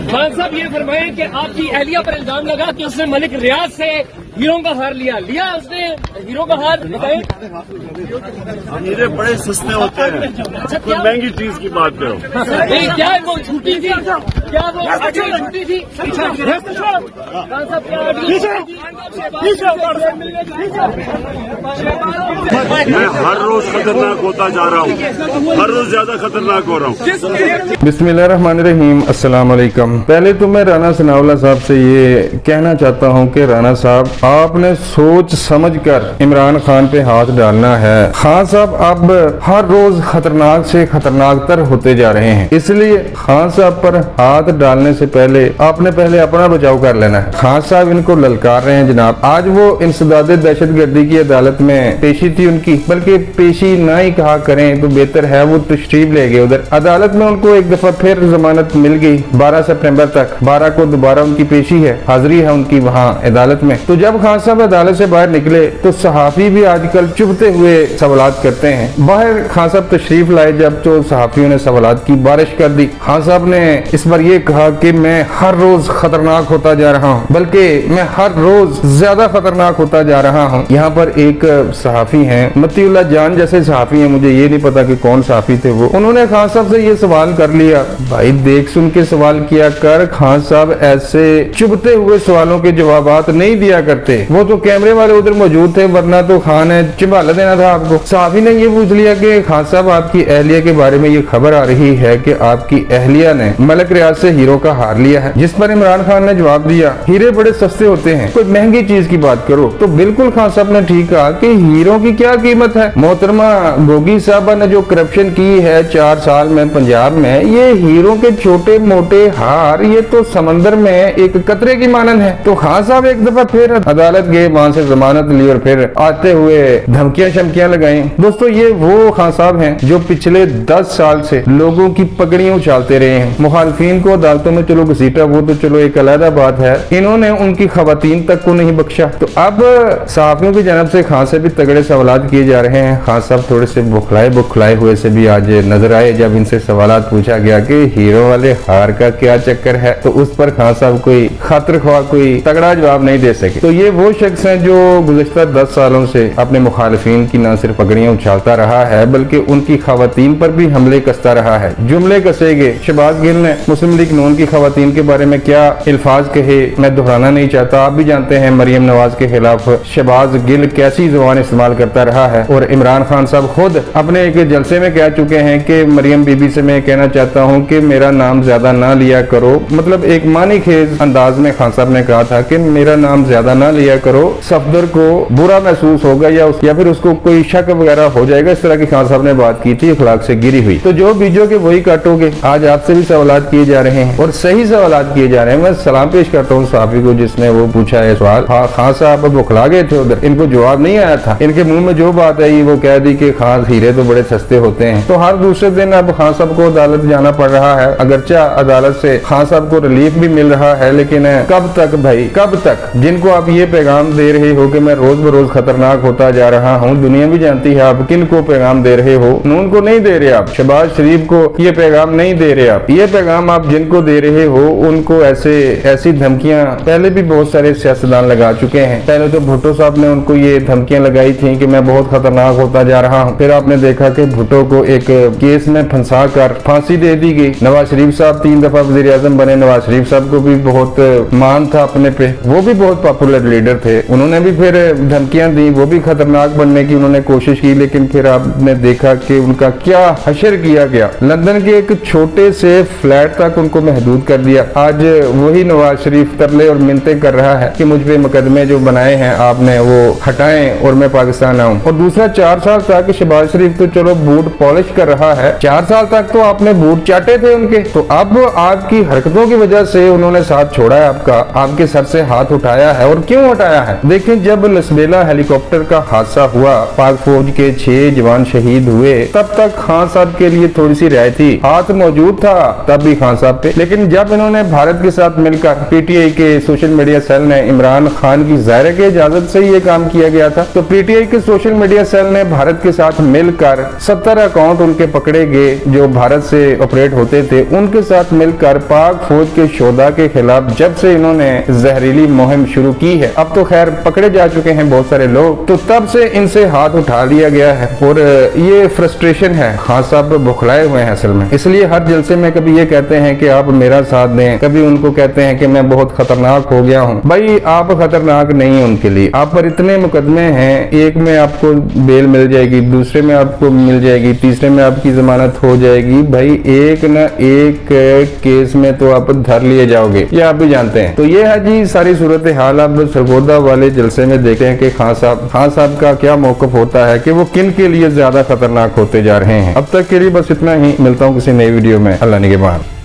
खान साहब ये फरमाएं कि आपकी अहलिया पर इल्जाम लगा कि उसने मलिक रियाज से हीरो का हार लिया उसने हीरो का हार बताएं। हीरे बड़े सस्ते होते हैं, कोई महंगी चीज की बात करो। नहीं, क्या वो छुट्टी थी, क्या वो छुट्टी थी? खान साहब क्या मैं हर रोज खतरनाक होता जा रहा हूँ, हर रोज ज्यादा खतरनाक हो रहा हूँ। बिस्मिल्लाहिर्रहमानिर्रहीम, अस्सलाम वालेकुम। पहले तो मैं राना सनाउल्लाह साहब से ये कहना चाहता हूँ कि राना साहब आपने सोच समझकर इमरान खान पे हाथ डालना है। खान साहब अब हर रोज खतरनाक से खतरनाक तर होते जा रहे हैं, इसलिए खान साहब पर हाथ डालने से पहले आपने पहले अपना बचाव कर लेना है। खान साहब इनको ललकार रहे हैं जनाब। आज वो इंसदादे दहशतगर्दी की अदालत में पेशी थी उनकी, बल्कि पेशी ना ही कहा करें तो बेहतर है, वो तशरीफ ले गए उधर अदालत में। उनको एक दफा फिर जमानत मिल गई 12 सितंबर तक। 12 को दोबारा उनकी पेशी है, हाजिरी है उनकी वहाँ अदालत में। तो जब खान साहब अदालत से बाहर निकले तो सहाफी भी आजकल चुभते हुए सवालात करते हैं। बाहर खान साहब तशरीफ लाए जब तो सहाफियों ने सवालात की बारिश कर दी। खान साहब ने इस बार ये कहा कि मैं हर रोज खतरनाक होता जा रहा हूँ, बल्कि मैं हर रोज ज्यादा खतरनाक होता जा रहा हूँ। यहाँ पर एक सहाफी हैं, मतीउल्लाह जान जैसे सहाफी हैं, मुझे ये नहीं पता कि कौन सहाफी थे वो। उन्होंने खान साहब से ये सवाल कर लिया। भाई देख सुन के सवाल किया कर, खान साहब ऐसे चुभते हुए सवालों के जवाबात नहीं दिया करते। वो तो कैमरे वाले उधर मौजूद थे, वरना तो खान है चिंभाला देना था आपको। सहाफी ने ये पूछ लिया कि खान साहब आपकी अहलिया के बारे में ये खबर आ रही है कि आपकी अहलिया ने मलिक रियाज से हीरो का हार लिया है। जिस पर इमरान खान ने जवाब दिया, हीरे बड़े सस्ते होते हैं, कोई महंगी चीज की बात करो। तो बिल्कुल खान साहब ने ठीक कहा कि हीरो की क्या कीमत है। मोहतरमा गोगी साहबा ने जो करप्शन की है 4 साल में पंजाब में, ये हीरो के छोटे मोटे हार ये तो समंदर में एक कतरे की मानन है। तो खान साहब एक दफा फिर अदालत गए, वहां से जमानत ली और फिर आते हुए धमकियां शमकियां लगाई। दोस्तों ये वो खान साहब हैं जो पिछले 10 साल से लोगों की पगड़ियां उछालते रहे हैं। मुखालफिन को अदालतों में चलो घसीटा, वो तो चलो एक अलग बात है, इन्होंने उनकी खवातीन तक को नहीं बख्शा। तो अब सहाफियों की जानब से खान से भी तगड़े सवालात किए जा रहे हैं। खान साहब थोड़े से बुखलाए हुए से भी आज नजर आए जब इनसे सवालात पूछा गया कि हीरो वाले हार का क्या चक्कर है। तो उस पर खान साहब कोई खातिर ख्वाह कोई तगड़ा जवाब नहीं दे सके। तो ये वो शख्स हैं जो गुज़िश्ता 10 सालों से अपने मुखालिफिन की न सिर्फ पगड़ियां उछालता रहा है, बल्कि उनकी खवातीन पर भी हमले कसता रहा है। जुमले कसे गए। शहबाज गिल ने मुस्लिम लीग नून की खवातीन के बारे में क्या अल्फाज कहे, मैं दोहराना नहीं चाहता। आप भी जानते हैं मरियम नवाज के खिलाफ शहबाज गिल कैसी जुबान इस्तेमाल करता रहा है। और इमरान खान साहब खुद अपने एक जलसे में कह चुके हैं कि मरियम बीबी से मैं कहना चाहता हूँ कि मेरा नाम ज्यादा ना लिया करो। मतलब एक मानी खेज अंदाज में खान साहब ने कहा था कि मेरा नाम ज्यादा ना लिया करो, सफदर को बुरा महसूस होगा या फिर उसको कोई शक वगैरह हो जाएगा। इस तरह की खान साहब ने बात की थी, अखलाक से गिरी हुई। तो जो बीजोगे वही काटोगे। आज आपसे भी सवालात किए जा रहे हैं और सही सवालात किए जा रहे हैं। मैं सलाम पेश करता हूँ साहबी को जिसने वो पूछा है सवाल। हाँ, खान साहब अब बुखला गए थे उधर, इनको जवाब नहीं आया था। इनके मुंह में जो बात आई वो कह दी कि खान हीरे तो बड़े सस्ते होते हैं। तो हर दूसरे दिन अब खान साहब को अदालत जाना पड़ रहा है। अगरचा अदालत से खान साहब को रिलीफ भी मिल रहा है, लेकिन कब तक भाई, कब तक? जिनको आप ये पैगाम दे रहे हो कि मैं रोज बरोज खतरनाक होता जा रहा हूँ, दुनिया भी जानती है आप किन को पैगाम दे रहे हो। नून को नहीं दे रहे आप, शहबाज शरीफ को ये पैगाम नहीं दे रहे आप। ये पैगाम आप जिनको दे रहे हो उनको ऐसी धमकियां पहले भी बहुत सारे सियासतदान लगा चुके हैं। पहले तो भुट्टो साहब ने उनको ये धमकियां लगाई थी कि मैं बहुत खतरनाक होता जा रहा हूँ। फिर आपने देखा कि भुट्टो को एक केस में फंसा कर फांसी दे दी गई। नवाज शरीफ साहब 3 दफा वज़ीर आज़म बने। नवाज शरीफ साहब को भी बहुत मान था अपने पे, वो भी बहुत पॉपुलर लीडर थे। उन्होंने भी फिर धमकियां दी, वो भी खतरनाक बनने की उन्होंने कोशिश की, लेकिन फिर आपने देखा कि उनका क्या हशर किया गया। लंदन के एक छोटे से फ्लैट तक उनको महदूद कर दिया। आज वही नवाज शरीफ तरले और मिन्नतें कर रहा है कि मुझ पे मुकदमे जो बनाए हैं आपने वो हटाएं और मैं पाकिस्तान आऊं। और दूसरा 4 साल तक शहबाज शरीफ तो चलो बूट पॉलिश कर रहा है, 4 साल तक तो आपने बूट चाटे थे उनके। तो अब आपकी हरकतों की वजह से उन्होंने साथ छोड़ा है आपका, आपके सर से हाथ उठाया है। और क्यों क्यों हटाया है? देखिए, जब लसबेला हेलीकॉप्टर का हादसा हुआ, पाक फौज के 6 जवान शहीद हुए, तब तक खान साहब के लिए थोड़ी सी राय थी, हाथ मौजूद था तब भी खान साहब पे। लेकिन जब इन्होंने भारत के साथ मिलकर, पीटीआई के सोशल मीडिया सेल ने इमरान खान की ज़ाहिर के इजाजत से ये काम किया गया था, तो पीटीआई के सोशल मीडिया सेल ने भारत के साथ मिलकर 70 अकाउंट उनके पकड़े गए जो भारत से ऑपरेट होते थे, उनके साथ मिलकर पाक फौज के शोधा के खिलाफ जब से इन्होंने जहरीली मुहिम शुरू की है, अब तो खैर पकड़े जा चुके हैं बहुत सारे लोग, तो तब से इनसे हाथ उठा लिया गया है। और ये फ्रस्ट्रेशन है, खान साहब बौखलाए हुए हैं असल में। इसलिए हर जलसे में कभी ये कहते हैं कि आप मेरा साथ दें, कभी उनको कहते हैं कि मैं बहुत खतरनाक हो गया हूँ। भाई आप खतरनाक नहीं, उनके लिए आप पर इतने मुकदमे हैं, एक में आपको बेल मिल जाएगी, दूसरे में आपको मिल जाएगी, तीसरे में आपकी जमानत हो जाएगी। भाई एक न एक केस में तो आप धर लिए जाओगे, ये आप भी जानते हैं। तो ये है जी सारी सूरत हाल। अब सरगोदा वाले जलसे में देखते हैं कि खान साहब का क्या मौकफ होता है कि वो किन के लिए ज्यादा खतरनाक होते जा रहे हैं। अब तक के लिए बस इतना ही, मिलता हूँ किसी नई वीडियो में। अल्लाह निगहबान।